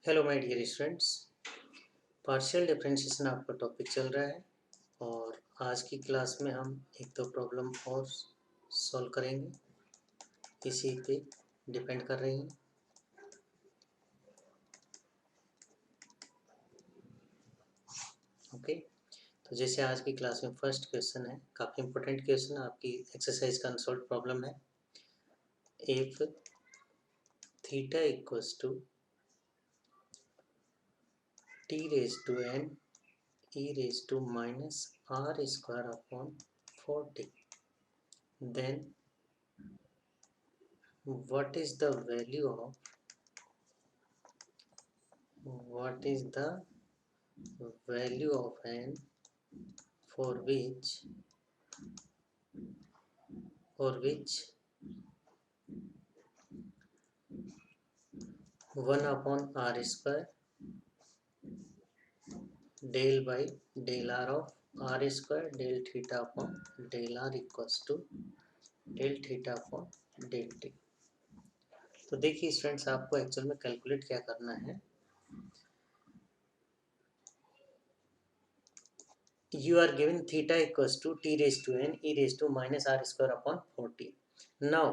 Hello my dear students. Partial differentiation आपका topic चल रहा है और आज की क्लास में हम एक दो प्रॉब्लम और सॉल्व करेंगे। इसी पे डिपेंड कर रही हैं। ओके, तो जैसे आज की क्लास में फर्स्ट क्वेश्चन है, काफ़ी इंपॉर्टेंट क्वेश्चन आपकी एक्सरसाइज का अनसॉल्व प्रॉब्लम है। If theta equals to t raise to n e raise to minus r square upon 40, then what is the value of what is the value of n for which 1 upon r square del by del r of r square del theta upon del r equals to del theta upon del t। तो देखिए students, आपको actual में calculate क्या करना है। You are given theta equals to t raised to n e raised to minus r square upon 40. Now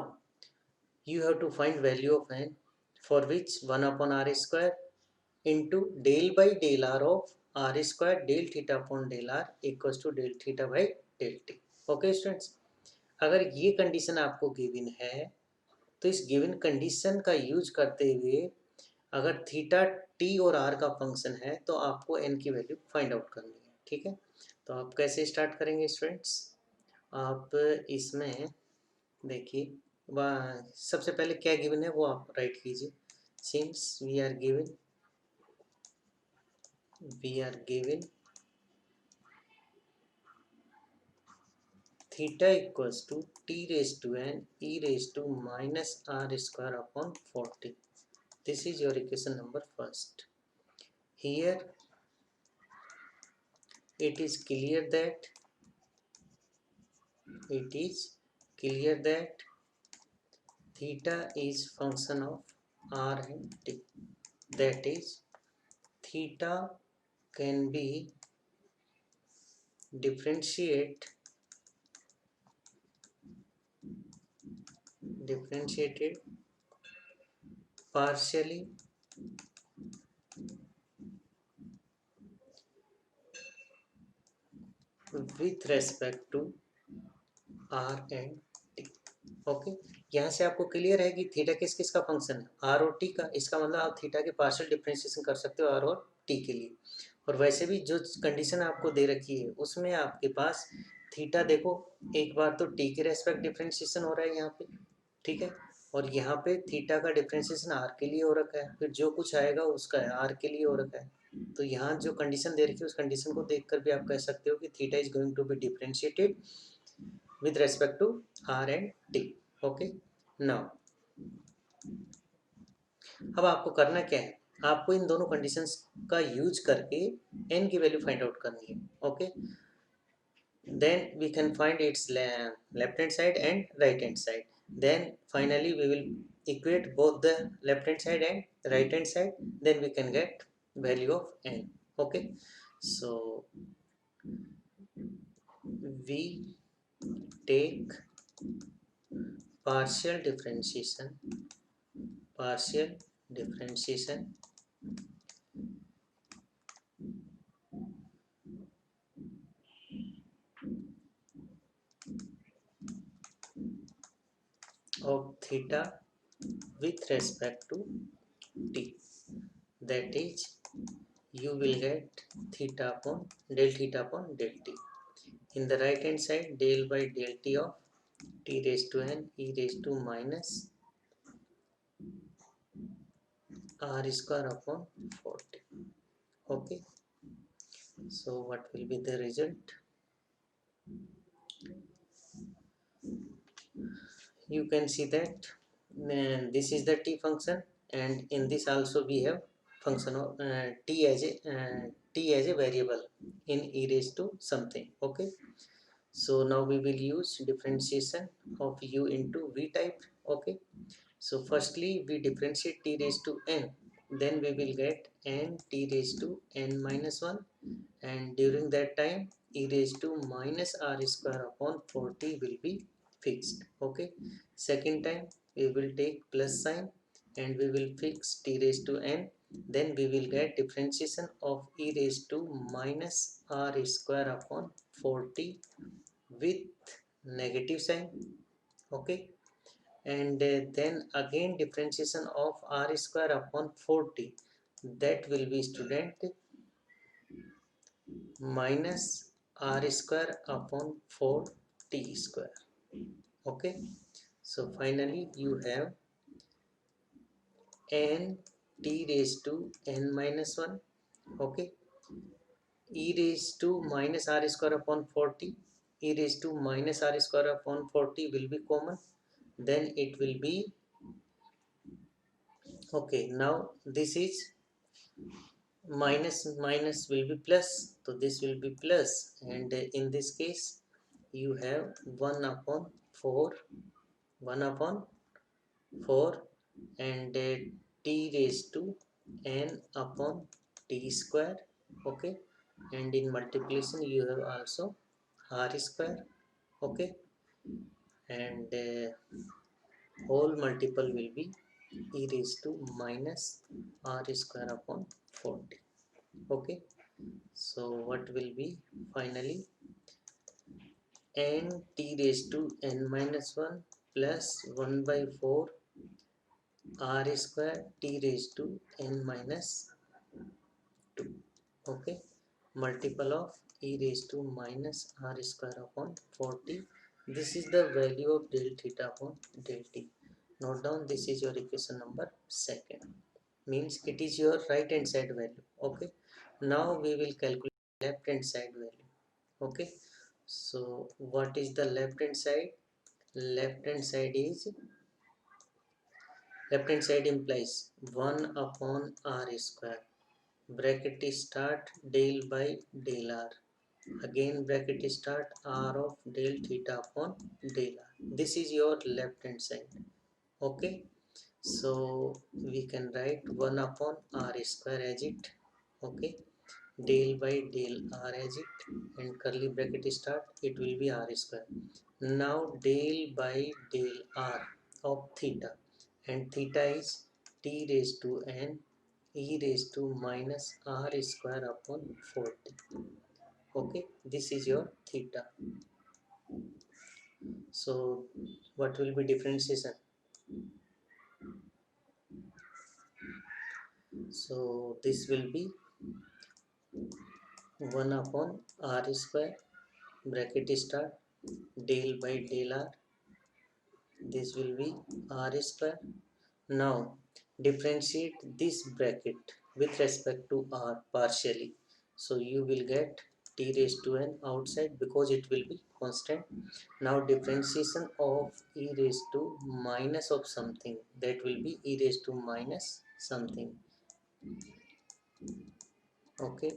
you have to find value of n for which 1 upon r square into del by del r of r square del theta upon del r equals to del theta by del t। Okay students, अगर ये condition आपको given है तो इस given condition का use करते हुए अगर थीटा टी और आर का फंक्शन है तो आपको एन की वैल्यू फाइंड आउट करनी है। ठीक है, तो आप कैसे स्टार्ट करेंगे स्टूडेंट्स। आप इसमें देखिए, सबसे पहले क्या गिवन है वो आप राइट कीजिए। Since we are given theta equals to t raised to n e raised to minus r square upon 40. This is your equation number first. Here it is clear that theta is function of r and t. That is, theta can be differentiated partially with respect to r and t। Okay, यहाँ से आपको clear है कि theta किस किस का function है, are और टी का। इसका मतलब आप थीटा के पार्शियल डिफरेंशिएशन कर सकते हो आर और टी के लिए। और वैसे भी जो कंडीशन आपको दे रखी है उसमें आपके पास थीटा देखो, एक बार तो टी के रेस्पेक्ट डिफरेंशिएशन हो रहा है यहाँ पे, ठीक है, और यहाँ पे थीटा का डिफरेंशिएशन आर के लिए हो रखा है, फिर जो कुछ आएगा उसका आर के लिए हो रखा है। तो यहाँ जो कंडीशन दे रखी है उस कंडीशन को देखकर भी आप कह सकते हो कि theta is going to be differentiated with respect to r and t। Okay, now अब आपको करना क्या है, आपको इन दोनों कंडीशंस का यूज करके n की वैल्यू फाइंड आउट करनी है। Okay, then we can find its left hand side and right hand side, then finally we will equate both the left hand side and right hand side, then we can get value of n। okay, so we take partial differentiation of theta with respect to t। That is, you will get theta upon del t। In the right hand side, del by del t of t raised to n e raised to minus r square upon 40। okay, so what will be the result? You can see that this is the t function, and in this also we have function of t as a variable in e raised to something। okay, so now we will use differentiation of u into v type। okay, so firstly we differentiate t raised to n then we will get n t raised to n minus 1, and during that time e raised to minus r square upon 40 will be fixed. Okay, second time we will take plus sign and we will fix t raised to n, then we will get differentiation of e raised to minus r square upon 40 with negative sign. Okay, and then again differentiation of r square upon 40, that will be student minus r square upon 4t square. Okay, so finally you have n t raised to n minus 1. Okay, e raised to minus r square upon 40, e raised to minus r square upon 40 will be common, then it will be okay. Now this is minus minus will be plus, so this will be plus, and in this case you have 1 upon 4, 1 upon 4, and t raised to n upon t square. Okay, and in multiplication you have also r square. Okay, and whole multiple will be e raised to minus r square upon 40. Okay, so what will be finally n t raised to n minus 1 plus 1 by 4 r square t raised to n minus 2. Okay, multiple of e raised to minus r square upon 40. This is the value of del theta upon del t. Note down, this is your equation number second, means it is your right hand side value. Okay, now we will calculate left hand side value. Okay, so what is the left hand side? Left hand side is, left hand side implies 1 upon r square, bracket start del by del r, again bracket start r of del theta upon del r. This is your left hand side. Okay, so we can write 1 upon r square as it. Okay, del by del r as it, and curly bracket start, it will be r square. Now del by del r of theta, and theta is t raised to n e raised to minus r square upon 40. Okay, this is your theta. So what will be differentiation? So this will be 1 upon r square, bracket start, del by del r, this will be r square. Now differentiate this bracket with respect to r partially, so you will get t raised to n outside because it will be constant. Now differentiation of e raised to minus of something, that will be e raised to minus something. Okay,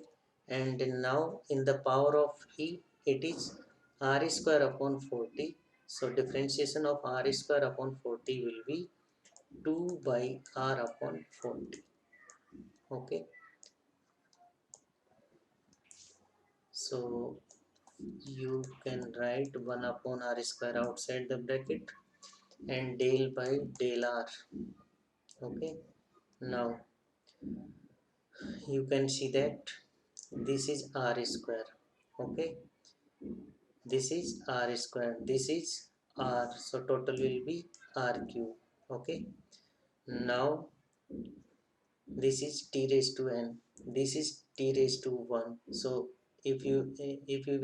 and now in the power of e, it is r square upon 40, so differentiation of r square upon 40 will be 2 by r upon 40. Okay, so you can write 1 upon r square outside the bracket and del by del r. Okay, now you can see that this is r square. Okay, this is r square, this is r, so total will be r cube. Okay, now this is t raised to n, this is t raised to 1, so if you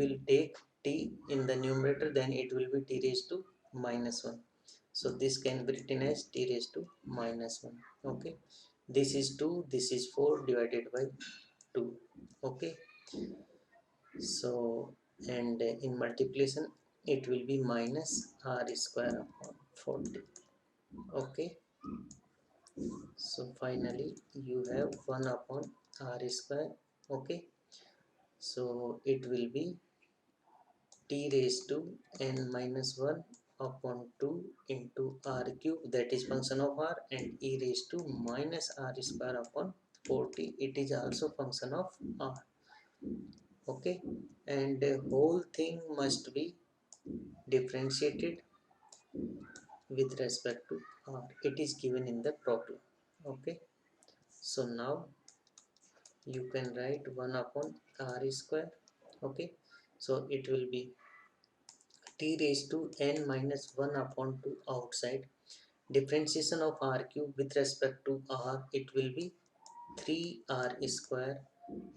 will take t in the numerator, then it will be t raised to minus 1, so this can be written as t raised to minus 1. Okay, this is 2, this is 4 divided by 2. Okay, so and in multiplication it will be minus r square upon 40. Okay, so finally you have 1 upon r square. Okay, so it will be t raised to n minus 1 upon 2 into r cube, that is function of r, and e raised to minus r square upon 40, it is also function of r. Okay, and the whole thing must be differentiated with respect to r. It is given in the problem. Okay, so now you can write 1 upon r square. Okay, so it will be t raised to n minus 1 upon 2 outside. Differentiation of r cube with respect to r, it will be 3r square,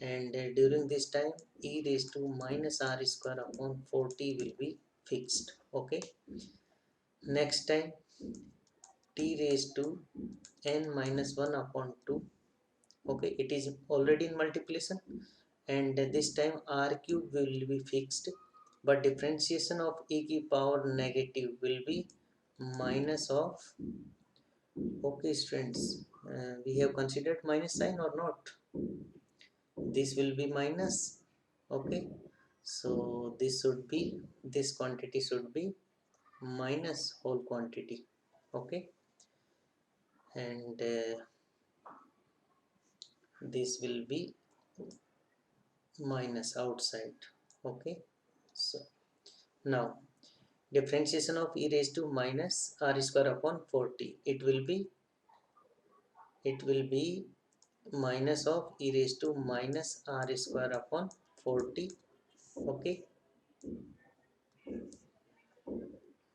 and during this time e raised to minus r square upon 40 will be fixed. Okay, next time t raised to n minus 1 upon 2. Okay, it is already in multiplication, and this time r cube will be fixed, but differentiation of e की power negative will be minus of. Okay students, we have considered minus sign or not? This will be minus. Okay, so this quantity should be minus whole quantity. Okay, and this will be minus outside. Okay, so now differentiation of e raised to minus r square upon 40, it will be minus of e raised to minus r square upon 40. Okay,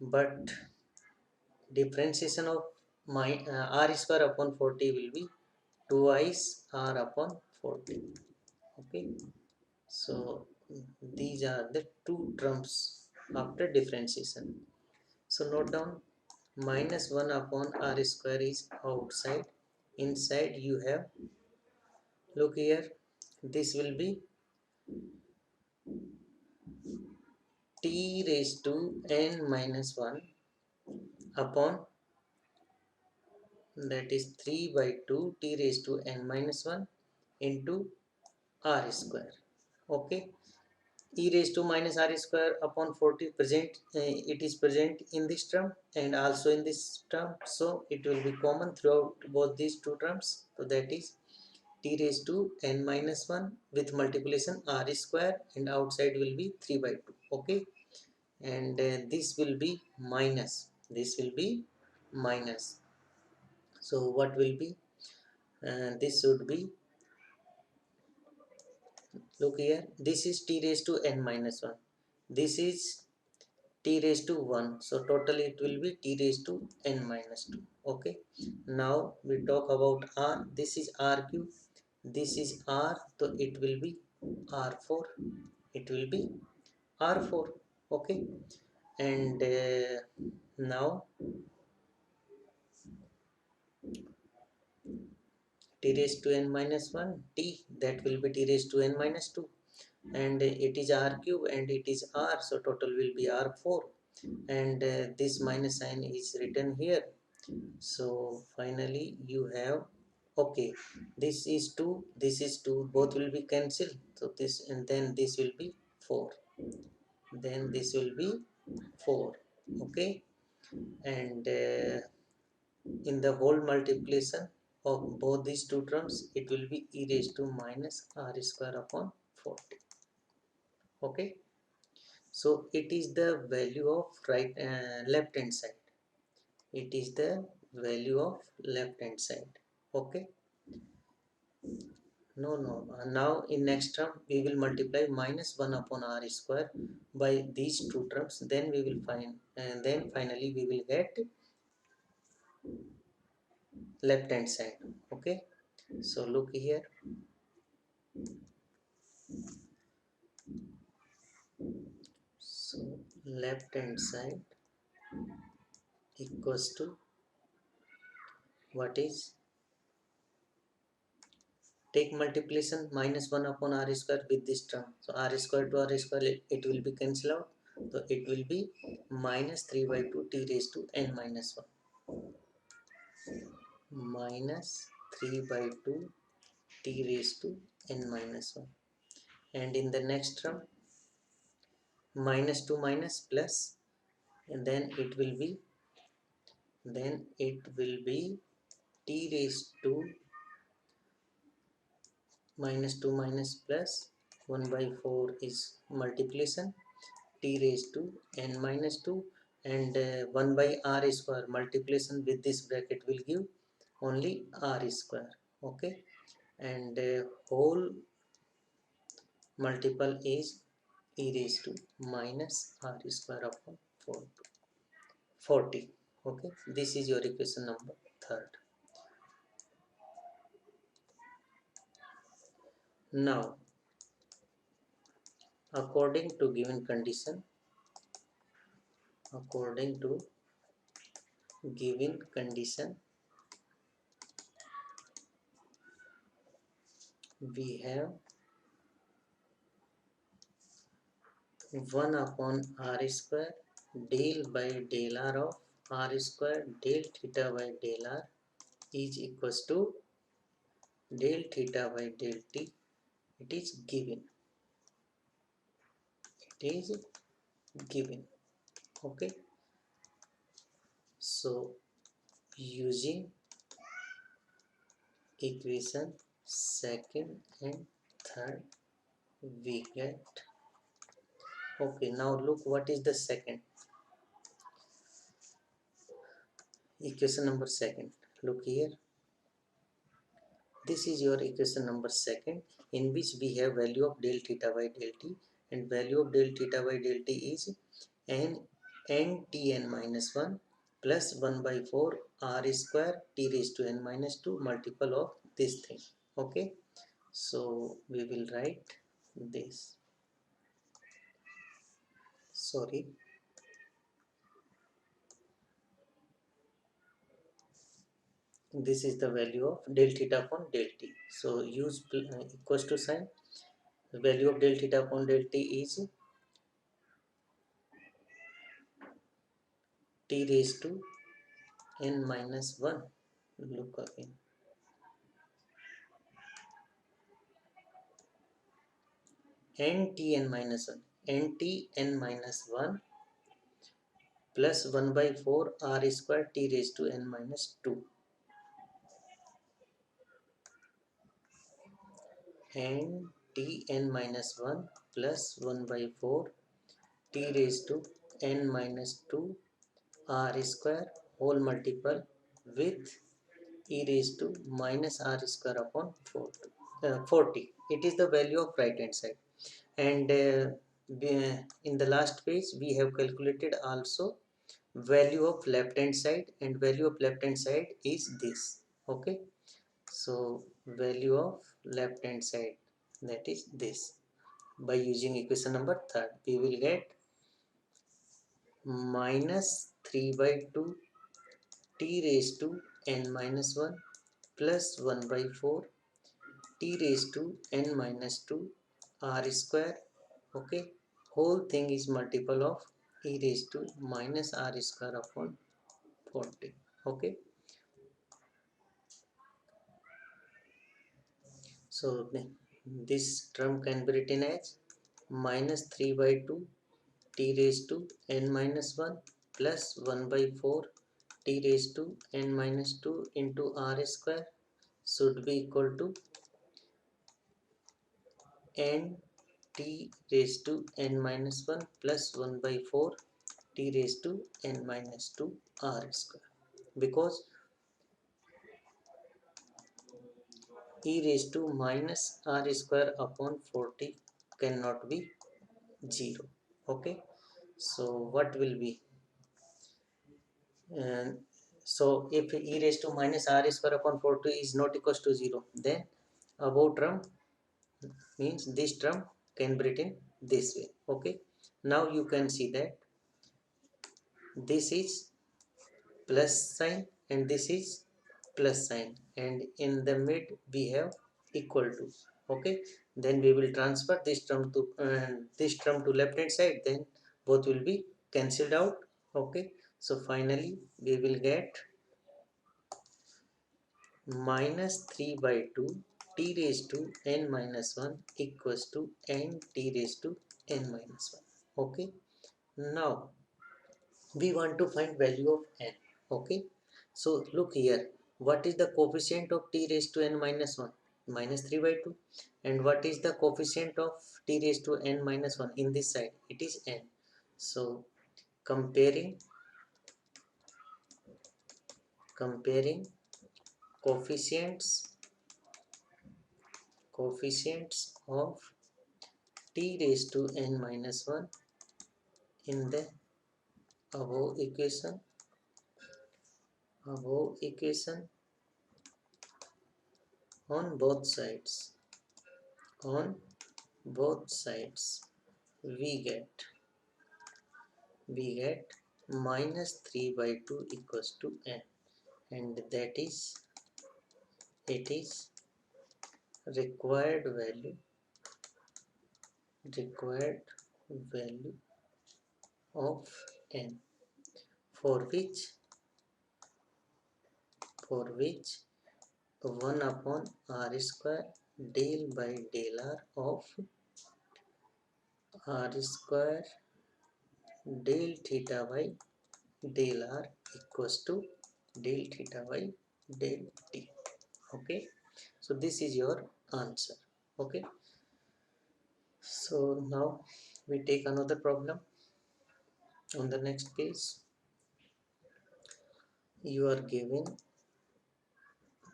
but differentiation of r square upon 40 will be twice r upon 40. Okay, so these are the two terms after differentiation. So note down, minus 1 upon r square is outside. Inside you have, look here, this will be t raised to n minus 1 upon, that is 3 by 2 t raised to n minus 1 into r square. Okay, e raised to minus r square upon 40 present, it is present in this term and also in this term, so it will be common throughout both these two terms. So that is t raised to n minus 1 with multiplication r square, and outside will be 3 by 2. Okay, and this will be minus, this will be minus. So what will be, this should be, look here, this is t raised to n minus 1, this is t raised to 1, so total it will be t raised to n minus 2. Okay, now we talk about r. This is r cube, this is r, so it will be r4, it will be r4. Okay, and now t raised to n minus 1 t, that will be t raised to n minus 2, and it is r cube and it is r, so total will be r4, and this minus sign is written here. So finally you have, okay, this is 2, this is 2, both will be cancelled, so this, and then this will be 4, then this will be 4. Okay, and in the whole multiplication of both these two terms, it will be e raised to minus r square upon 40. Okay, so it is the value of left hand side, it is the value of left hand side. Okay, no, now in next term we will multiply minus 1 upon r square by these two terms, then we will find, and then finally we will get left hand side. Okay, so look here, so left hand side equals to what is, take multiplication minus 1 upon r square with this term, so r square to r square, it will be cancelled out, so it will be minus 3 by 2 t raised to n minus 1, minus 3 by 2 t raised to n minus 1, and in the next term minus 2 minus plus, and then it will be t raised to minus 2 minus plus 1 by 4 is multiplication t raised to n minus 2, and 1 by r square multiplication with this bracket will give only r square. Okay, and whole multiple is e raised to minus r square upon 40. Okay, this is your equation number third. Now, according to given condition, according to given condition, we have 1 upon r square del by del r of r square del theta by del r is equals to del theta by del t. It is given. It is given. Okay. So using equation second and third, we get. Okay, now look what is the second equation number second. Look here, this is your equation number second, in which we have value of del theta by del t, and value of del theta by del t is n tn minus 1 plus 1 by 4 r square t raised to n minus 2 multiple of this thing. Okay, so we will write this. Sorry, this is the value of del theta upon del t. So use equals to sign. The value of del theta upon del t is t raised to n minus 1. Look again. N t n minus 1. N t n minus 1 plus 1 by 4 r square t raised to n minus 2. N t n minus 1 plus 1 by 4 t raised to n minus 2 r square whole multiple with e raised to minus r square upon 40. It is the value of right hand side, and in the last page we have calculated also value of left hand side, and value of left hand side is this. Okay, so value of left hand side, that is this. By using equation number third, we will get minus 3 by 2 t raised to n minus 1 plus 1 by 4 t raised to n minus 2 r square. Okay, whole thing is multiple of e raised to minus r square upon 40. Okay, so this term can be written as minus 3 by 2 t raised to n minus 1 plus 1 by 4 t raised to n minus 2 into r square should be equal to n t raised to n minus 1 plus 1 by 4 t raised to n minus 2 r square, because e raised to minus r square upon 40 cannot be 0. Okay, so what will be, and so if e raised to minus r square upon 40 is not equals to 0, then above term means this term can be written this way. Okay, now you can see that this is plus sign and this is plus sign, and in the mid we have equal to. Okay, then we will transfer this term to left hand side, then both will be cancelled out. Okay, so finally we will get minus 3 by 2 t raised to n minus 1 equals to n t raised to n minus 1. Okay, now we want to find value of n. Okay, so look here, what is the coefficient of t raised to n minus 1? Minus 3 by 2. And what is the coefficient of t raised to n minus 1 in this side? It is n. So comparing coefficients of t raised to n minus 1 in the above equation on both sides we get minus 3 by 2 equals to n, and that is it is required value of n, for which 1 upon r square del by del r of r square del theta by del r equals to del theta by del t. Okay, so this is your answer. Okay, so now we take another problem on the next page. You are given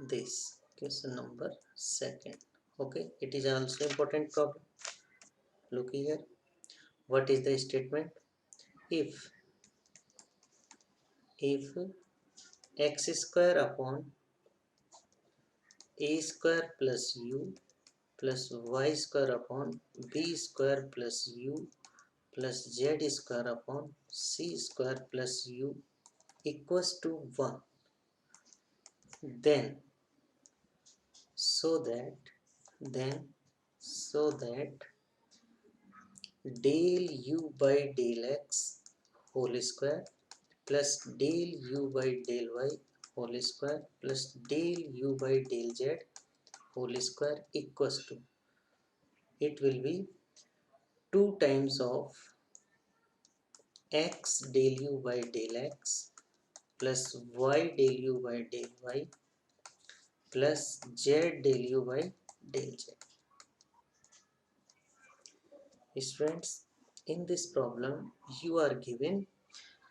this question number 2nd. Okay, it is also important problem. Look here, what is the statement? If x square upon a square plus u plus y square upon b square plus u plus z square upon c square plus u equals to 1, then so that del u by del x whole square plus del u by del y whole square plus del u by del z whole square equals to, it will be 2 times of x del u by del x plus y del u by del y plus z del u by del z. Students, in this problem you are given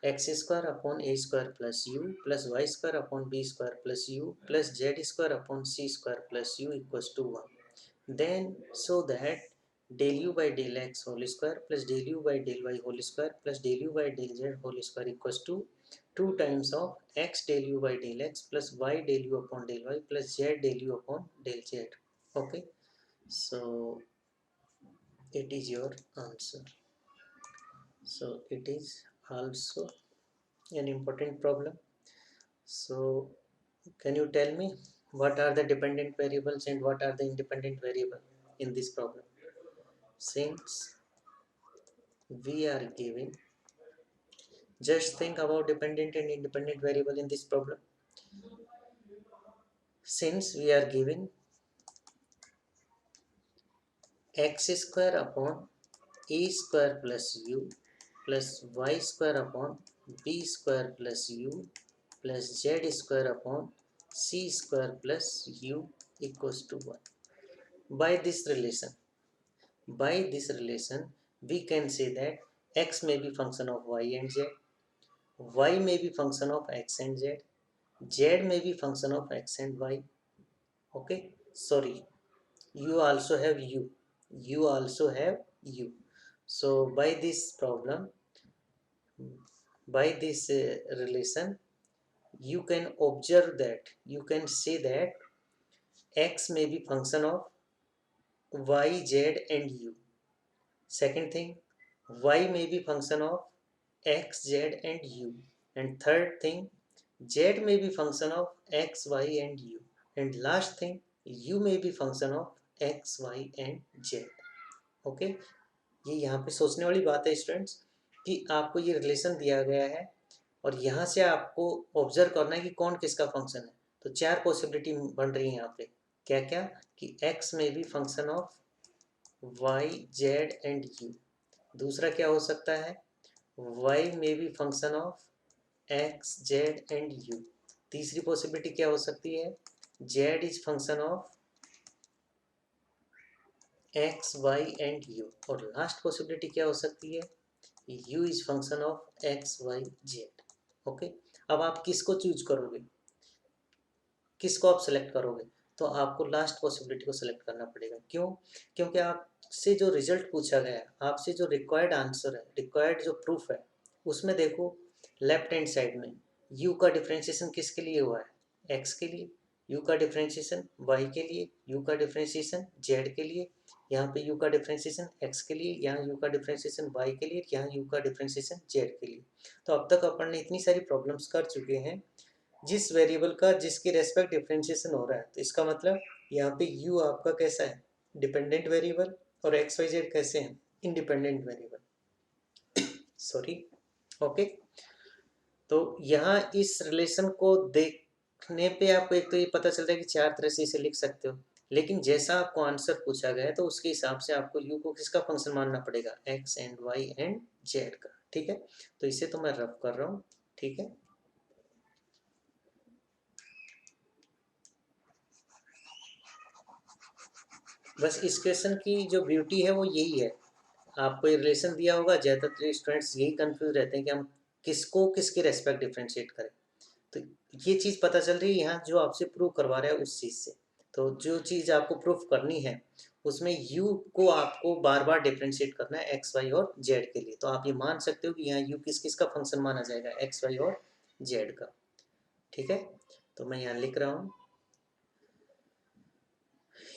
x square upon a square plus u plus y square upon b square plus u plus z square upon c square plus u equals to 1. Then so that del u by del x whole square plus del u by del y whole square plus del u by del z whole square equals to 2 times of x del u by del x plus y del u upon del y plus z del u upon del z. Okay, so it is your answer. So it is also an important problem. So can you tell me what are the dependent variables and what are the independent variable in this problem? Since we are given, just think about dependent and independent variable in this problem. Since we are given x square upon a square plus u plus y square upon b square plus u plus z square upon c square plus u equals to 1. By this relation, we can say that x may be function of y and z, y may be function of x and z, z may be function of x and y. Okay, sorry, you also have u. So by this relation, you can observe that, you can say that x may be function of y, z and u. Second thing, y may be function of x, z and u. And third thing, z may be function of x, y and u. And last thing, u may be function of x, y and z. Okay, ये यहाँ पे सोचने वाली बात है students कि आपको ये रिलेशन दिया गया है और यहाँ से आपको ऑब्जर्व करना है कि कौन किसका फंक्शन है. तो 4 पॉसिबिलिटी बन रही है यहाँ पे. क्या क्या? कि x में भी function of y, z and u. दूसरा क्या हो सकता है? y may be function of x, z and u. तीसरी पॉसिबिलिटी क्या हो सकती है, z is function of x, y and u. और लास्ट पॉसिबिलिटी क्या हो सकती है, u is function of x, y, z. Okay, अब आप किसको चूज करोगे, किसको आप सेलेक्ट करोगे, तो आपको लास्ट पॉसिबिलिटी को सेलेक्ट करना पड़ेगा. क्यों, क्योंकि आपसे जो रिजल्ट पूछा गया है, आपसे जो रिक्वायर्ड आंसर है, रिक्वायर्ड जो प्रूफ है, उसमें देखो लेफ्ट हैंड साइड में u का डिफ्रेंशिएशन किसके लिए हुआ है, x के लिए, u का डिफ्रेंशिएशन y के लिए, u का डिफ्रेंशिएशन z के लिए, यहाँ पे u का डिफ्रेंशिएशन x के लिए, यहाँ u का डिफ्रेंशिएशन y के लिए, यहाँ u का डिफ्रेंशिएशन z के लिए. तो अब तक अपन ने इतनी सारी प्रॉब्लम्स कर चुके हैं जिस वेरिएबल का जिसकी रेस्पेक्ट डिफ्रेंशिएशन हो रहा है. तो इसका मतलब यहाँ पे u आपका कैसा है, डिपेंडेंट वेरिएबल, और एक्स वाई जेड कैसे हैं, इंडिपेंडेंट वेरिएबल. सॉरी. ओके, तो यहाँ इस रिलेशन को देखने पे आपको एक तो ये पता चलता है कि चार तरह से इसे लिख सकते हो, लेकिन जैसा आपको आंसर पूछा गया है तो उसके हिसाब से आपको u को किसका फंक्शन मानना पड़ेगा, x and y and z का. ठीक है, तो इसे तो मैं रफ कर रहा हूँ. ठीक है, बस इस क्वेश्चन की जो ब्यूटी है वो यही है, आपको ये रिलेशन दिया होगा, ज़्यादातर स्टूडेंट्स यही कंफ्यूज रहते हैं कि हम किसको किसके रेस्पेक्ट डिफ्रेंशिएट करें. तो ये चीज़ पता चल रही है यहाँ जो आपसे प्रूव करवा रहा है उस चीज़ से. तो जो चीज़ आपको प्रूफ करनी है उसमें u को आपको बार बार डिफ्रेंशिएट करना है x, y और z के लिए. तो आप ये मान सकते हो कि यहाँ u किस किस का फंक्शन माना जाएगा, x, y और z का. ठीक है, तो मैं यहाँ लिख रहा हूँ,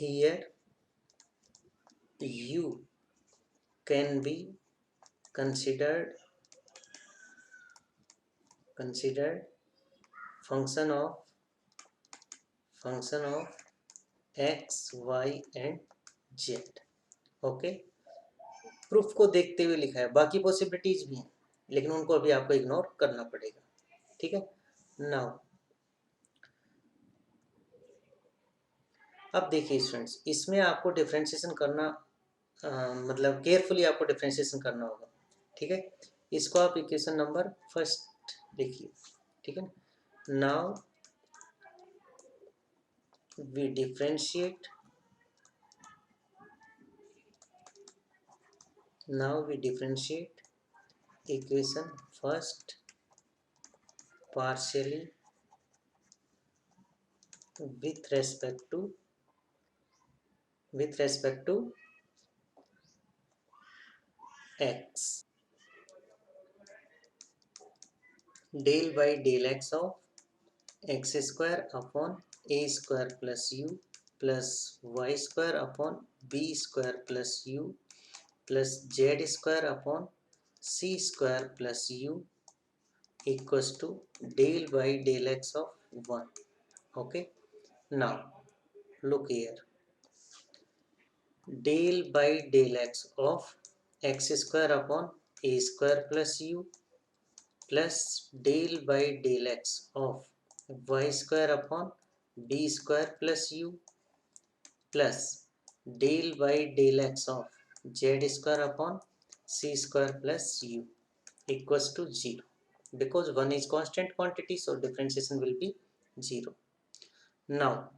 here u can be considered function of x, y and z. Okay, proof को देखते हुए लिखा है, बाकी पॉसिबिलिटीज भी हैं लेकिन उनको अभी आपको इग्नोर करना पड़ेगा. ठीक है, नाउ अब देखिए स्टूडेंट्स, इसमें आपको डिफ्रेंशिएशन करना मतलब केयरफुली आपको डिफ्रेंशिएशन करना होगा. ठीक है, इसको आप इक्वेशन नंबर फर्स्ट लिखिए. ठीक है, now we differentiate equation first partially with respect to x. Del by del x of x square upon a square plus u plus y square upon b square plus u plus z square upon c square plus u equals to del by del x of 1. Okay, now look here, del by del x of x square upon a square plus u plus del by del x of y square upon b square plus u plus del by del x of z square upon c square plus u equals to 0. Because 1 is constant quantity, so differentiation will be 0. Now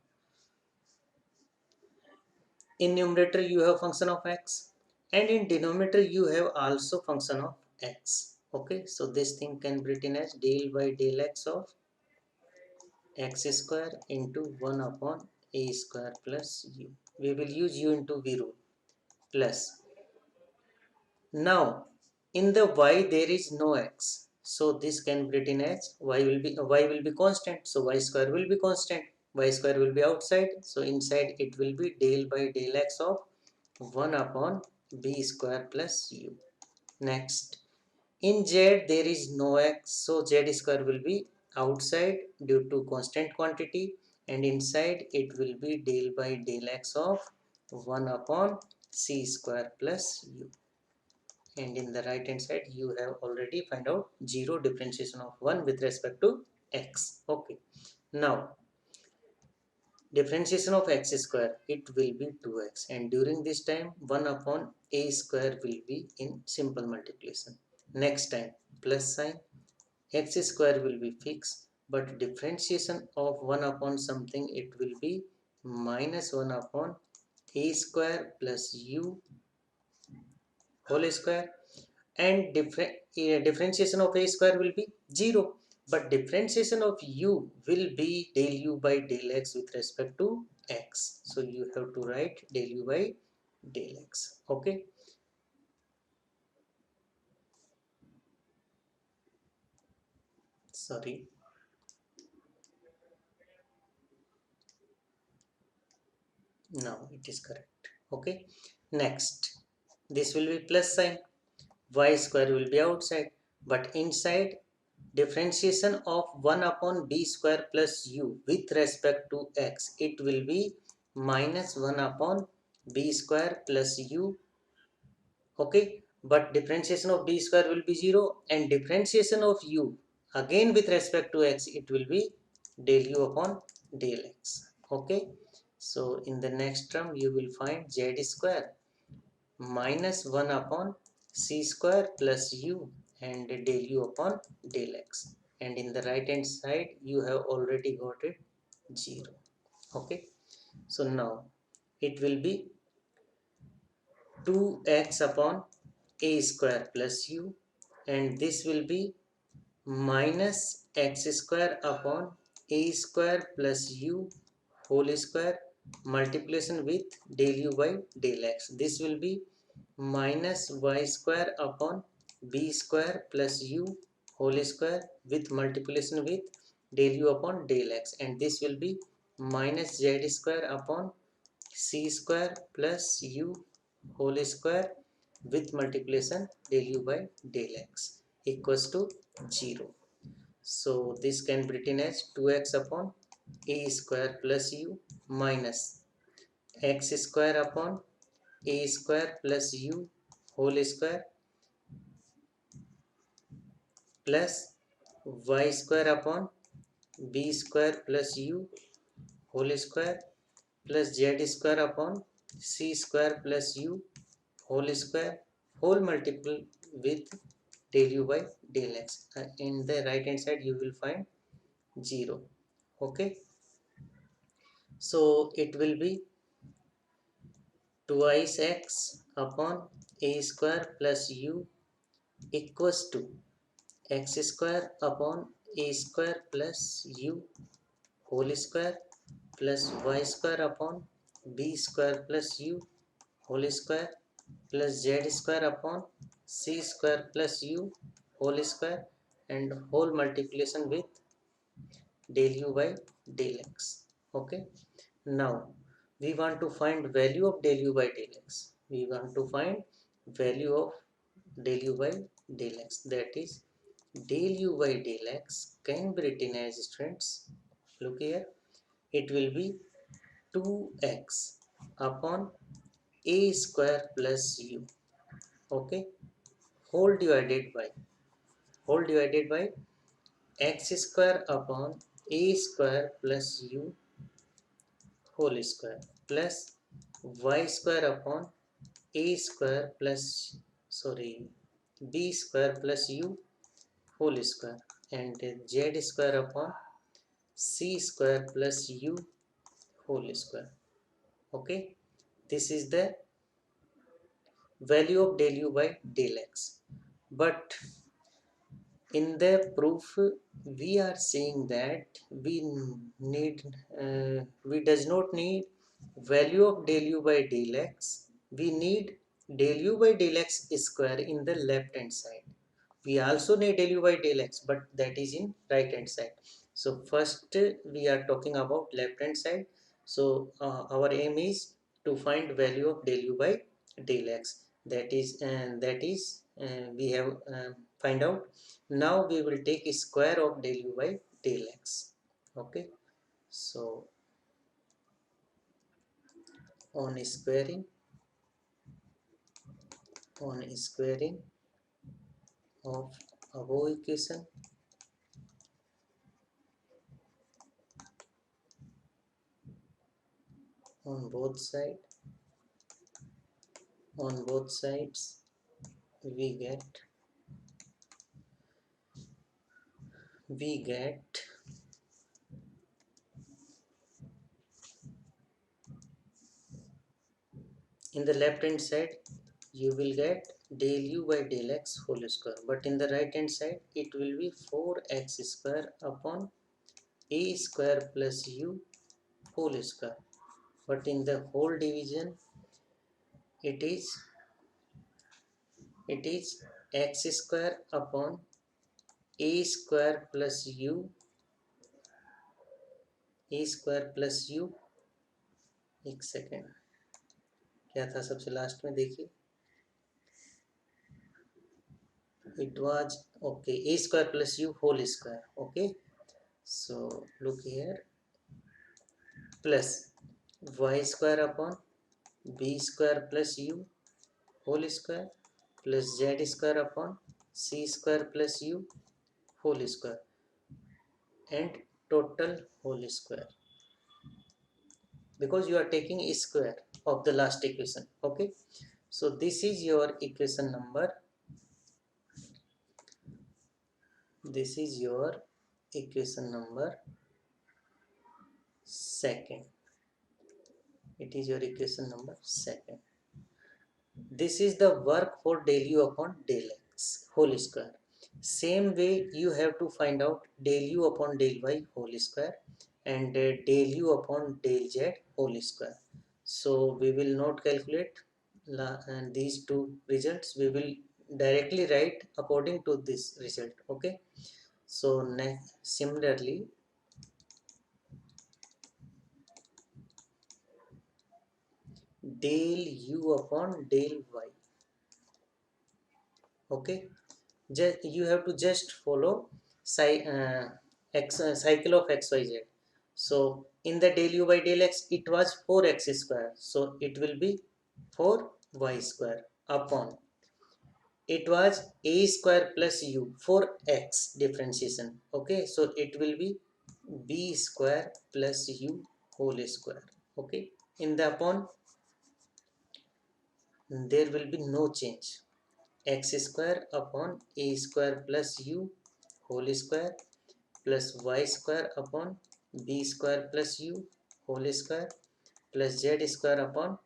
in numerator you have function of x and in denominator you have also function of x. Okay, so this thing can be written as del by del x of x square into 1 upon a square plus u. We will use u into v rule plus. Now in the y there is no x, so this can be written as y will be constant, so y square will be constant, y square will be outside, so inside it will be del by del x of 1 upon b square plus u. Next, in z there is no x, so z square will be outside due to constant quantity, and inside it will be del by del x of 1 upon c square plus u. And in the right hand side you have already find out 0 differentiation of 1 with respect to x. Okay, now differentiation of x square, it will be 2x, and during this time 1 upon a square will be in simple multiplication. Next time plus sign, x square will be fixed, but differentiation of 1 upon something, it will be minus 1 upon a square plus u whole square, and differentiation of a square will be 0, but differentiation of u will be del u by del x with respect to x. So you have to write del u by del x. Okay, sorry. Now it is correct. Okay, next this will be plus sign, y square will be outside, but inside differentiation of 1 upon b square plus u with respect to x, it will be minus 1 upon b square plus u. Okay, but differentiation of b square will be 0, and differentiation of u again with respect to x, it will be del u upon del x. Okay, so in the next term you will find z square minus 1 upon c square plus u and del u upon del x, and in the right hand side you have already got it 0. Okay, so now it will be 2x upon a square plus u, and this will be minus x square upon a square plus u whole square multiplication with del u by del x. This will be minus y square upon b square plus u whole square with multiplication with del u upon del x, and this will be minus z square upon c square plus u whole square with multiplication del u by del x equals to 0. So this can be written as 2x upon a square plus u minus x square upon a square plus u whole square plus y square upon b square plus u whole square plus z square upon c square plus u whole square whole multiple with del u by del x. In the right hand side you will find 0. Okay, so it will be twice x upon a square plus u equals to x square upon a square plus u whole square plus y square upon b square plus u whole square plus z square upon c square plus u whole square and whole multiplication with del u by del x. Okay, now we want to find value of del u by del x. We want to find value of del u by del x, that is del u by del x can be written as, students, look here, it will be 2x upon a square plus u. Okay, whole divided by x square upon a square plus u whole square plus y square upon a square plus, sorry, b square plus u whole square and z square upon c square plus u whole square. Okay, this is the value of del u by del x, but in the proof we are saying that we need we does not need value of del u by del x, we need del u by del x square in the left hand side. We also need del u by del x, but that is in right hand side. So first we are talking about left hand side. So our aim is to find value of del u by del x, that is we have find out. Now we will take square of del u by del x. Okay, so on squaring of above equation on both sides we get we get in the left hand side you will get del u by del x whole square, but in the right hand side it will be 4x square upon a square plus u whole square, but in the whole division it is x square upon a square plus u, a square plus u। एक second, क्या था सबसे last में देखिए, it was okay a square plus u whole square, okay, so look here, plus y square upon b square plus u whole square plus z square upon c square plus u whole square and total whole square, because you are taking a square of the last equation, okay, so this is your equation number, this is your equation number second, it is your equation number second. This is the work for del u upon del x whole square. Same way you have to find out del u upon del y whole square and del u upon del z whole square. So we will not calculate and these two results, we will directly write according to this result, okay. So next, similarly del u upon del y, okay, you have to just follow cycle of xyz. So in the del u by del x it was 4x square, so it will be 4y square upon, it was a square plus u for x differentiation, okay, so it will be b square plus u whole square, okay, in the upon there will be no change, x square upon a square plus u whole square plus y square upon b square plus u whole square plus z square upon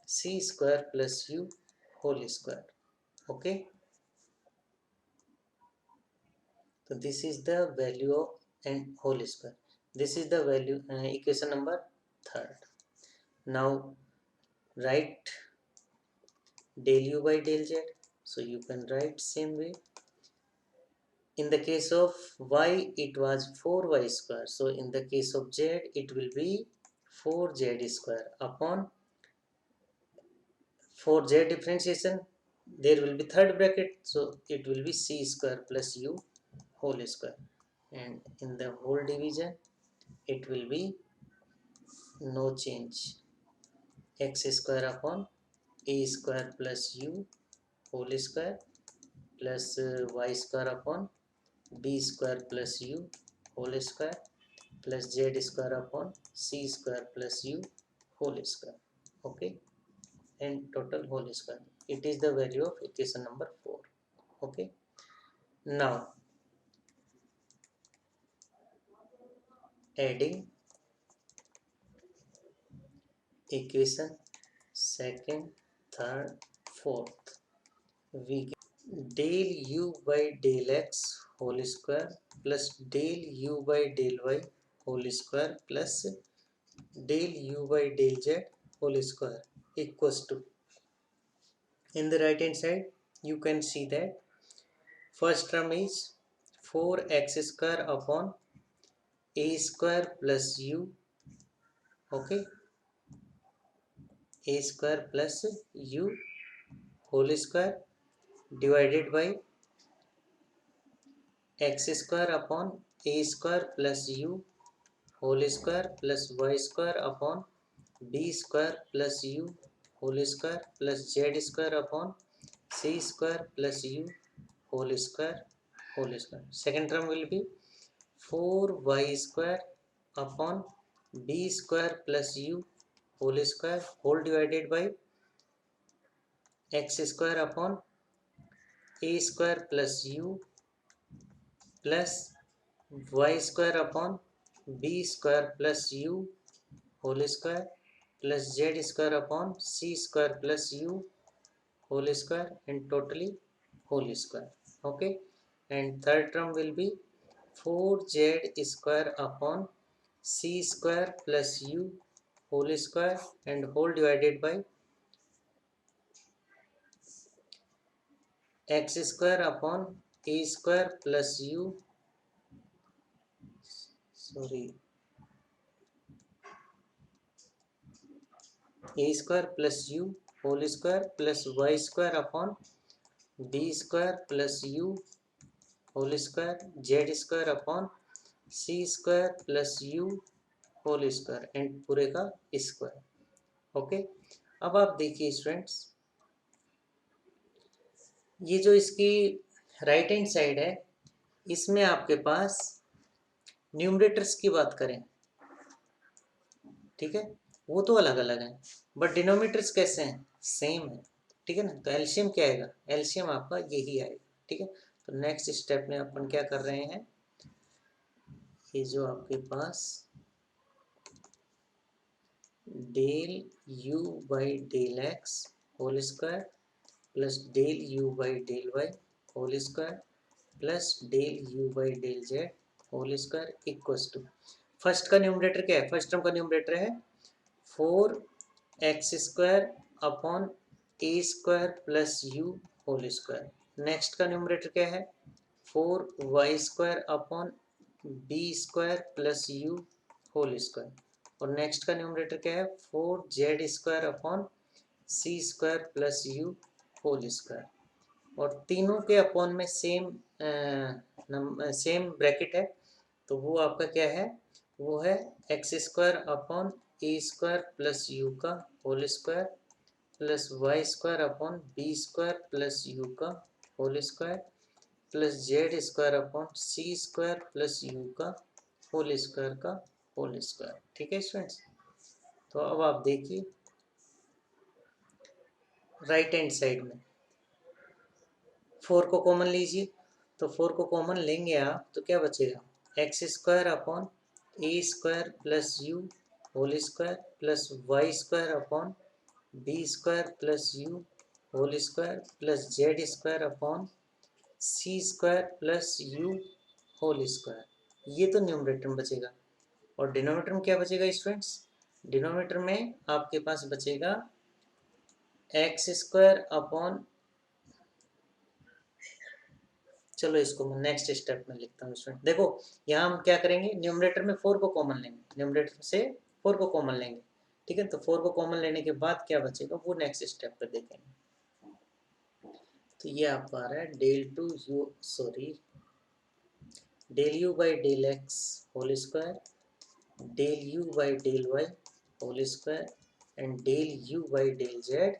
c square plus u whole square, okay. So this is the value of and whole square, this is the value equation number third. Now write del u by del z, so you can write same way. In the case of y it was 4y square, so in the case of z it will be 4z square upon, for z differentiation there will be third bracket, so it will be c square plus u whole square, and in the whole division it will be no change, x square upon a square plus u whole square plus y square upon b square plus u whole square plus z square upon c square plus u whole square, okay, and total whole square, it is the value of equation number 4, okay. Now adding equation second, third, fourth, we get del u by del x whole square plus del u by del y whole square plus del u by del z whole square equals to, in the right hand side you can see that first term is 4x square upon a square plus u, okay, a square plus u whole square divided by x square upon a square plus u whole square plus y square upon b square plus u whole square plus z square upon c square plus u whole square whole square. Second term will be 4y square upon b square plus u whole square whole divided by x square upon a square plus u plus y square upon b square plus u whole square plus z square upon c square plus u whole square and totally whole square. Okay, and third term will be 4z square upon c square plus u whole square and whole divided by x square upon a square plus u, sorry, a square plus u whole square plus y square upon b square plus u whole square z square upon c square plus u whole square and पूरे का square. Okay, अब आप देखिए students, ये जो इसकी right hand side है, इसमें आपके पास न्यूमरेटर्स की बात करें, ठीक है, वो तो अलग अलग हैं, बट डिनोमिनेटर्स कैसे हैं, सेम है, ठीक है ना। तो एलसीएम क्या आएगा, एलसीएम आपका यही आएगा, ठीक है। तो नेक्स्ट स्टेप में अपन क्या कर रहे हैं, ये जो आपके पास del u by del x whole square plus del u by del y whole square plus del u by del z whole square equals to, first का न्यूमरेटर क्या है, फर्स्ट टर्म का न्यूमरेटर है 4x square upon a square plus u whole square. Next का numerator क्या है 4y square upon b square plus u whole square. और next का न्यूमरेटर क्या है 4z square upon c square plus u whole square. और तीनों के अपॉन में सेम ब्रैकेट है, तो वो आपका क्या है, वो है x square upon a square plus u का whole square plus y square upon b square plus u का whole square plus z square upon c square plus u का होल स्क्वायर का होल स्क्वायर। ठीक है students, तो अब आप देखिए राइट हैंड साइड में 4 को कॉमन लीजिए, तो 4 को कॉमन लेंगे आप तो क्या बचेगा x square upon a square plus u whole square plus y square upon b square plus u whole square plus z square upon c square plus u whole square. ये तो न्यूमरेटर में बचेगा। और डिनोमिनेटर में क्या बचेगा students, denominator में आपके पास बचेगा एक्स स्क्वायर अपॉन, चलो इसको मैं नेक्स्ट स्टेप में लिखता हूँ स्टूडेंट। देखो यहाँ हम क्या करेंगे, न्यूमरेटर में 4 को कॉमन लेंगे, न्यूमरेटर से 4 को कॉमन लेंगे, ठीक है। तो 4 को कॉमन लेने के बाद क्या बचेगा वो नेक्स्ट स्टेप पर देखेंगे। तो ये आपका आ रहा है del u by del x whole square del u by del y whole square and del u by del z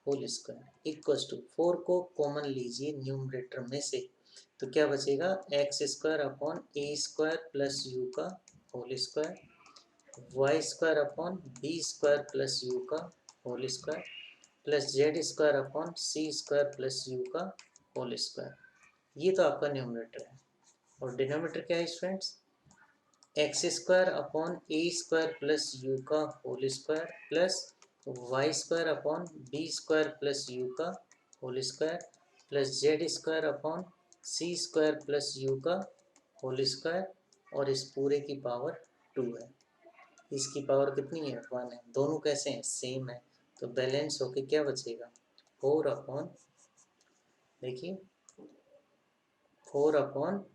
whole square equals to 4 को कॉमन लीजिए न्यूमरेटर में से, तो क्या बचेगा x square upon a square plus u का whole square y square upon b square plus u का whole square plus z square upon c square plus u का होल स्क्वायर। ये तो आपका न्यूमरेटर है। और डिनोमिनेटर क्या है students, x square upon a square plus u का whole square plus y square upon b square plus u का whole square plus z square upon c square plus u का होल स्क्वायर और इस पूरे की power 2 है। इसकी power कितनी है 1 है, दोनों कैसे हैं सेम है, तो बैलेंस होके क्या बचेगा 4 अपॉन, देखिए 4 upon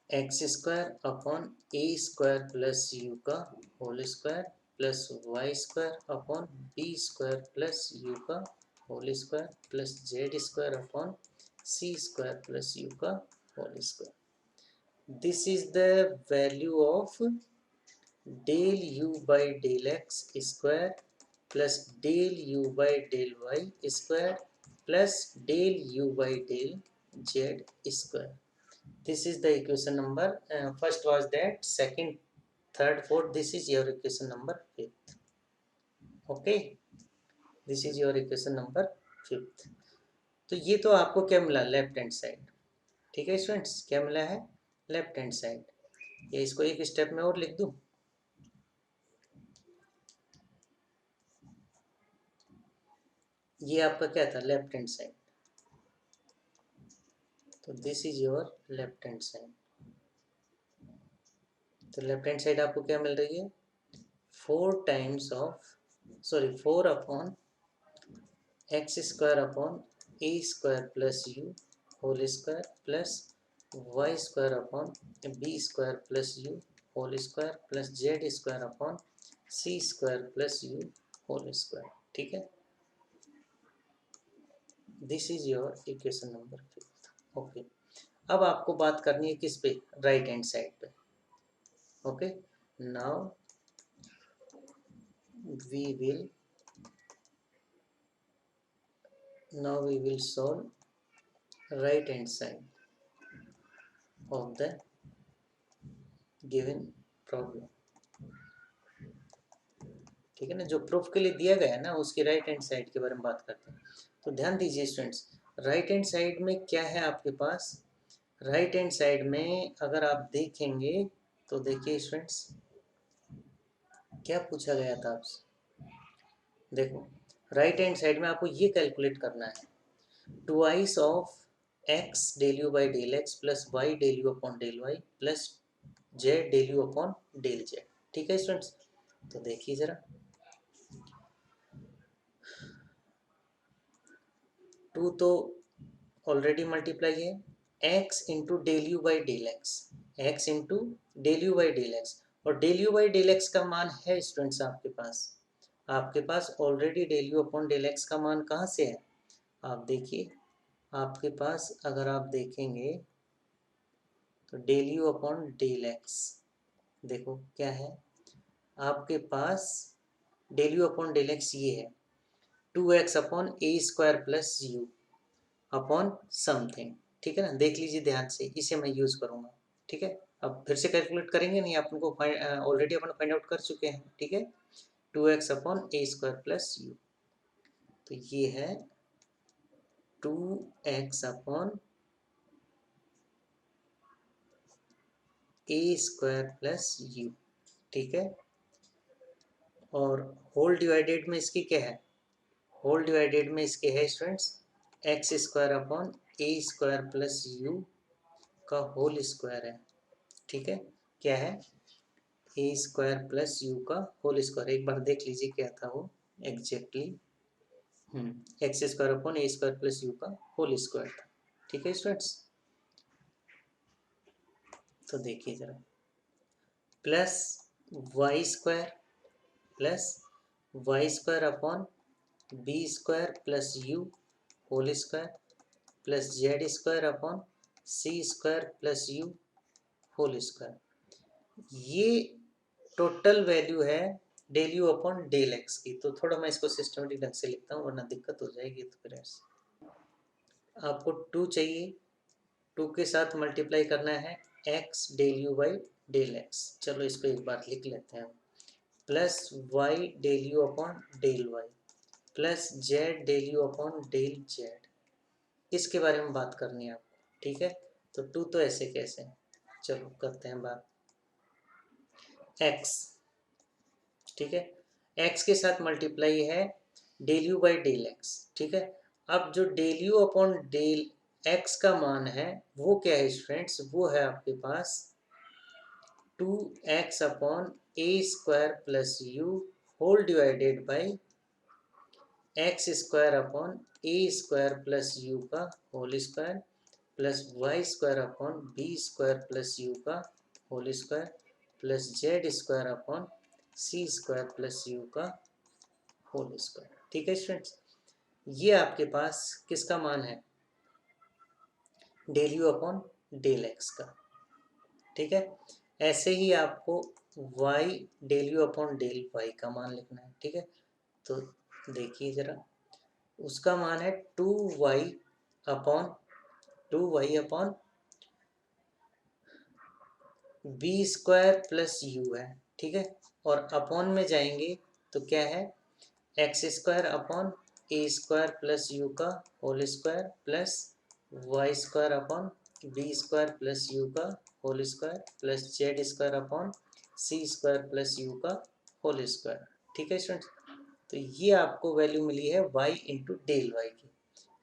x square upon a square plus u का whole square plus y square upon b square plus u का whole square plus z square upon c square plus u का whole square. This is the value of del u by del x square plus del u by del y square plus del u by del z square. This is the equation number, first was that, second, third, fourth, this is your equation number 5th. Okay, this is your equation number 5th. तो ये तो आपको क्या मिला left hand side, ठीक है students, क्या मिला है लेफ्ट हैंड साइड। ये इसको एक स्टेप में और लिख दूं, ये आपका क्या था, लेफ्ट हैंड साइड। तो this is your left hand side. तो लेफ्ट हैंड साइड आपको क्या मिल रही है, 4 upon x square upon a square plus u whole square plus y square upon b square plus u whole square plus z square upon c square plus u whole square. ठीक है, this is your equation number 5। Okay, अब आपको बात करनी है किस पे, right hand side पे। Okay, now we will solve right hand side of the given problem। ठीक है ना, जो प्रूफ के लिए दिया गया है ना, उसकी राइट हैंड साइड के बारे में बात करते हैं। तो ध्यान दीजिए स्टूडेंट्स, राइट हैंड साइड में क्या है आपके पास, राइट हैंड साइड में अगर आप देखेंगे तो देखिए स्टूडेंट्स, क्या पूछा गया था आपसे। देखो, राइट हैंड साइड में आपको ये कैलकुलेट करना है, twice of x del u by del x plus y del u upon del y plus z del u upon del z. ठीक है स्टूडेंट्स, तो देखिए जरा, टू तो ऑलरेडी मल्टीप्लाई है, x into del u by del x, x into del u by del x, और del u by del x का मान है स्टूडेंट्स आपके पास already del u upon del x का मान कहाँ से है, आप देखिए, आपके पास अगर आप देखेंगे तो del u upon del x, देखो क्या है आपके पास, del u upon del x ये है 2x upon a square plus u upon something. ठीक है ना, देख लीजिए ध्यान से, इसे मैं यूज करूंगा। ठीक है, अब फिर से कैलकुलेट करेंगे नहीं, अपन को ऑलरेडी अपन फाइंड आउट कर चुके हैं। ठीक है, 2x upon a square plus you, तो ये है 2x upon a square plus u. ठीक है, और होल डिवाइडेड में इसकी क्या है, होल डिवाइडेड में इसके है students x square upon a square plus u का होल स्क्वायर है। ठीक है, क्या है, ए स्क्वायर प्लस यू का होल स्क्वायर, एक बार देख लीजिए क्या था वो exactly, x square upon a square plus u का होल स्क्वायर था। ठीक है स्टूडेंट्स, तो देखिए जरा, plus y square upon b square plus u whole square plus z square upon c square plus u whole square, ये total value है del u upon del x की। तो थोड़ा मैं इसको सिस्टमेटिक ढंग से लिखता हूँ वरना दिक्कत हो जाएगी। तो फिर आपको 2 चाहिए, 2 के साथ मल्टीप्लाई करना है x del u by del x, चलो इसको एक बार लिख लेते हैं, plus y del u upon del y plus z del u upon del z, इसके बारे में बात करनी है आपको। ठीक है, तो 2 तो ऐसे कैसे, चलो करते हैं बात, एक्स, ठीक है, एक्स के साथ मल्टीप्लाई है del u by del x. ठीक है, अब जो del u upon del x का मान है वो क्या है स्टूडेंट्स, वो है आपके पास 2x upon a square plus u whole divided by x square upon a square plus u का whole square plus y square upon b square plus u का whole square plus z square upon c square plus u का whole square. ठीक है students, ये आपके पास किसका मान है, del u upon del x का। ठीक है, ऐसे ही आपको y del u upon del Y का मान लिखना है। ठीक है, तो देखिए जरा, उसका मान है 2y upon b square plus u है। ठीक है, और अपॉन में जाएंगे तो क्या है, x square upon a square plus u का whole square plus y square upon b square plus u का whole square plus z square upon c square plus u का होल स्क्वायर। ठीक है स्टूडेंट्स, तो ये आपको वैल्यू मिली है y into del Y की।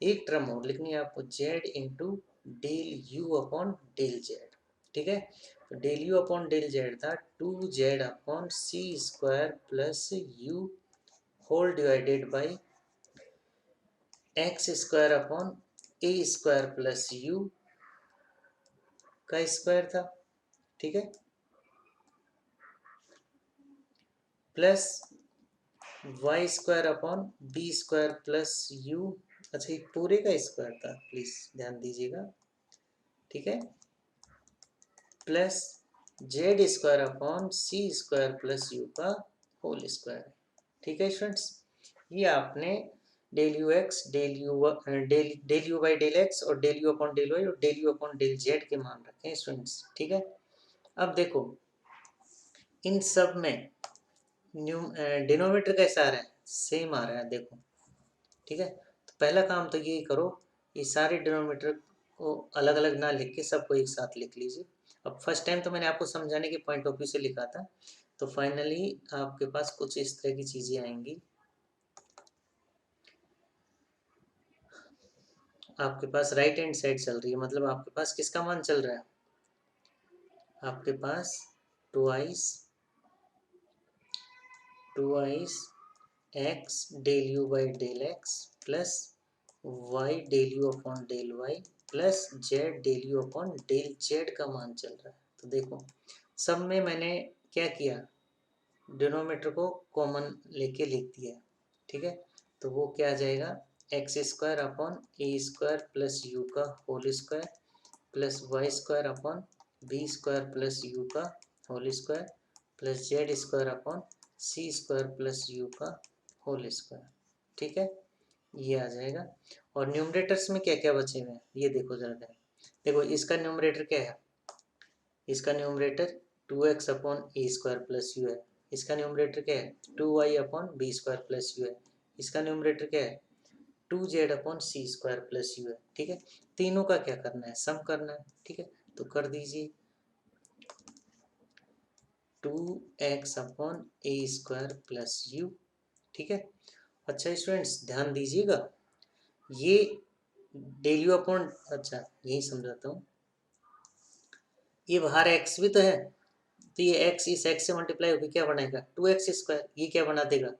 एक टर्म और लिखनी है आपको, z into del u upon del z. ठीक है, तो del u upon del z था 2z upon c square plus u whole divided by x square upon a square plus u का स्क्वायर था। ठीक है, plus y square upon b square plus u. अच्छा, ये पूरे का स्क्वायर था, प्लीज ध्यान दीजिएगा। ठीक है, plus z square upon c square plus u का होल स्क्वायर। ठीक है स्टूडेंट्स, ये आपने del u x, del u by del x और del u upon del y और del u upon del z के मान रखे हैं स्टूडेंट्स। ठीक है, अब देखो इन सब में डिनोमीटर कैसा आ रहा है, सेम आ रहा है देखो। ठीक है, तो पहला काम तो ये करो, ये सारे डिनोमीटर को अलग अलग ना लिख के सबको एक साथ लिख लीजिए। अब फर्स्ट टाइम तो मैंने आपको समझाने के पॉइंट ऑफ व्यू से लिखा था, तो फाइनली आपके पास कुछ इस तरह की चीज़ें आएंगी। आपके पास राइट हैंड साइड चल रही है, मतलब आपके पास किसका मान चल रहा है, आपके पास twice x del u by del x plus y del u upon del y plus z del u upon del z का मान चल रहा है। तो देखो सब में मैंने क्या किया, डिनोमीटर को कॉमन लेके लिख दिया। ठीक है, तो वो क्या आ जाएगा, x square upon a square plus u का whole square plus y square upon b square plus u का whole square plus z square upon c square plus u का होल स्क्वायर। ठीक है, ये आ जाएगा। और न्यूमरेटर्स में क्या क्या बचे हुए हैं ये देखो जरा, देखो इसका न्यूमरेटर क्या है, इसका numerator 2x upon a square plus u है। इसका न्यूमरेटर क्या है, 2y upon b square plus u है। इसका न्यूमरेटर क्या है, 2z upon c square plus u है। ठीक है, तीनों का क्या करना है, सम करना है। ठीक है, तो कर दीजिए 2x upon a square plus u. ठीक है, अच्छा स्टूडेंट्स ध्यान दीजिएगा, ये डेल यू अपॉन, अच्छा यही समझाता हूँ, ये बाहर x भी तो है, तो ये x इस x से मल्टीप्लाई होकर क्या बनाएगा, 2x स्क्वायर। ये क्या बना देगा,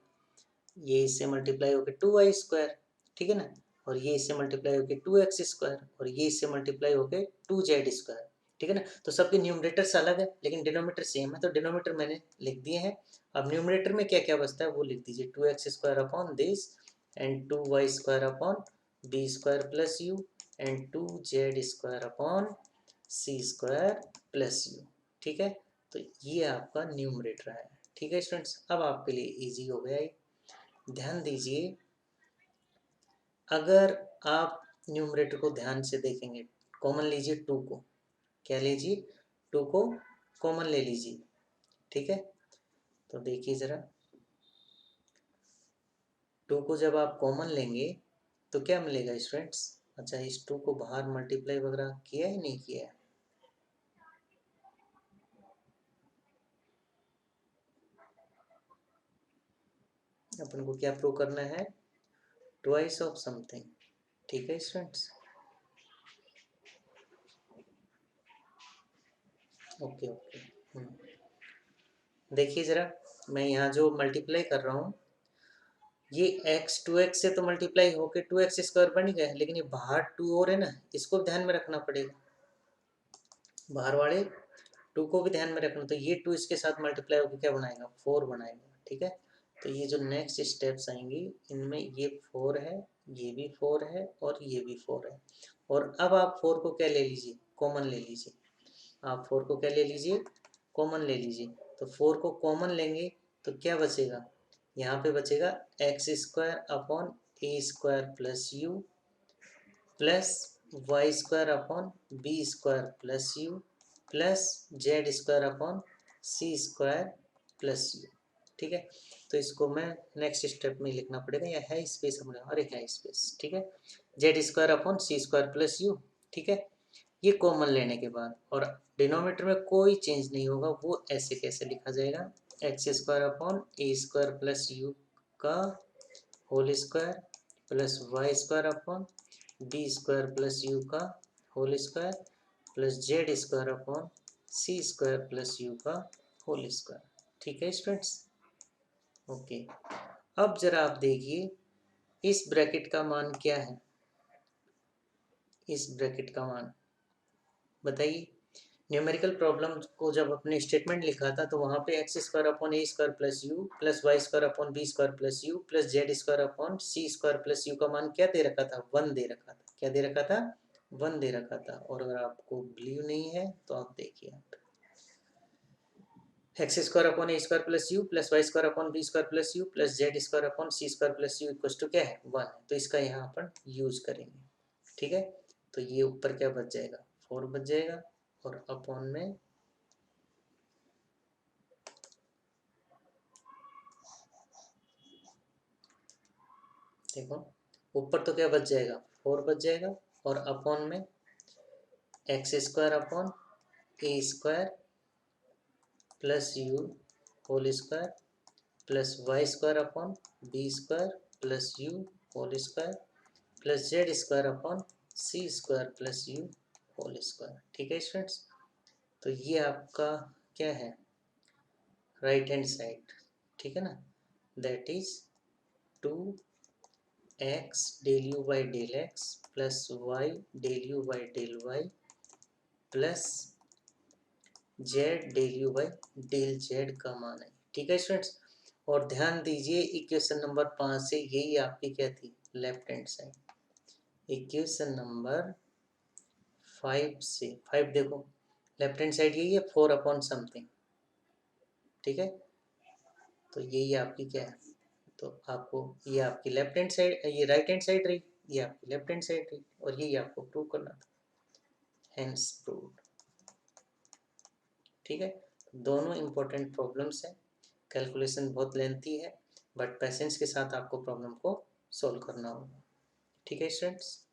ये इससे मल्टीप्लाई होकर 2y स्क्वायर। ठीक है ना, और ये इससे मल्टीप्लाई होकर 2x स्क्वायर और ये इससे मल्टीप्लाई होकर 2z स्क्वायर। ठीक है ना, तो सबके न्यूमरेटर्स अलग है लेकिन डिनोमीटर सेम है, तो डिनोमीटर मैंने लिख दिए हैं। अब न्यूमरेटर में क्या क्या बचता है वो लिख दीजिए, 2x square upon this and 2y square upon b square plus u and 2z square upon c square plus u. ठीक है, तो ये आपका न्यूमरेटर है। ठीक है स्टूडेंट्स, अब आपके लिए इजी हो गया है। ध्यान दीजिए, अगर आप न्यूमरेटर को ध्यान से देखेंगे, कॉमन लीजिए 2 को, क्या लीजिए, 2 को कॉमन ले लीजिए। ठीक है, तो देखिए ज़रा, 2 को जब आप कॉमन लेंगे तो क्या मिलेगा स्टूडेंट्स, अच्छा इस 2 को बाहर मल्टीप्लाई वगैरह किया है नहीं किया है, अपन को क्या प्रूव करना है, ट्वाइस ऑफ समथिंग। ठीक है स्टूडेंट्स, ओके ओके। देखिए ज़रा, मैं यहाँ जो मल्टीप्लाई कर रहा हूँ, ये x 2x से तो मल्टीप्लाई होके 2x स्क्वायर बन गया है, लेकिन ये बाहर 2 और है ना, इसको ध्यान में रखना पड़ेगा, बाहर वाले 2 को भी ध्यान में रखना। तो ये 2 इसके साथ मल्टीप्लाई होकर क्या बनाएगा, 4 बनाएगा। ठीक है, तो ये जो नेक्स्ट स्टेप्स आएंगी इनमें ये 4 है, ये भी 4 है और ये भी 4 है। और अब आप 4 को क्या ले लीजिए, कॉमन ले लीजिए। आप 4 को क्या ले लीजिए, कॉमन ले लीजिए। तो 4 को कॉमन लेंगे तो क्या बचेगा, यहाँ पे बचेगा x square upon a square plus u plus y square upon b square plus u plus z square upon c square plus u. ठीक है, तो इसको मैं नेक्स्ट स्टेप में लिखना पड़ेगा, या है स्पेस हमारे, अरे है स्पेस। ठीक है, z square upon c square plus u. ठीक है, ये कॉमन लेने के बाद, और डिनोमिनेटर में कोई चेंज नहीं होगा, वो ऐसे कैसे लिखा जाएगा, x square upon a square plus u का whole square plus y square upon b square plus u का whole square plus z square upon c square plus u का होल स्क्वायर। ठीक है स्टूडेंट्स, ओके। अब जरा आप देखिए इस ब्रैकेट का मान क्या है, इस ब्रैकेट का मान बताइए। न्यूमेरिकल प्रॉब्लम को जब अपने स्टेटमेंट लिखा था तो वहाँ पे x square upon a square plus u plus y square upon b square plus u plus z square upon c square plus u का मान क्या दे रखा था, 1 दे रखा था। क्या दे रखा था, 1 दे रखा था। और अगर आपको बिलीव नहीं है तो आप देखिए, आप x square upon a square plus u plus y square upon b square plus u plus z square upon c square plus u equal to क्या है, 1। तो इसका यहाँ अपन यूज करेंगे। ठीक है, तो ये ऊपर क्या बच जाएगा, 4 बच जाएगा, और अपॉन में देखो ऊपर तो क्या बच जाएगा, 4 बच जाएगा, और अपॉन में x square upon a square plus u whole square plus y square upon b square plus u whole square plus z square upon c square plus u whole square. ठीक है स्टूडेंट्स, तो ये आपका क्या है, right hand side. ठीक है ना, that is 2x del u by del x plus y del u by del y plus z del u by del z का मान है। ठीक है स्टूडेंट्स, और ध्यान दीजिए इक्वेशन नंबर 5 से यही आपकी क्या थी, left hand side. Equation number 5 से 5 देखो लेफ्ट हैंड साइड यही है, 4 अपॉन समथिंग। ठीक है, तो यही आपकी क्या है, तो आपको ये आपकी लेफ्ट हैंड साइड, ये राइट हैंड साइड रही, ये आपकी लेफ्ट हैंड साइड रही, और यही आपको प्रूव करना था, हेंस प्रूव्ड। ठीक है, दोनों इंपॉर्टेंट प्रॉब्लम्स हैं, कैलकुलेशन बहुत लेंथी है, बट पेशेंस के साथ आपको प्रॉब्लम को सॉल्व करना होगा। ठीक है स्टूडेंट्स।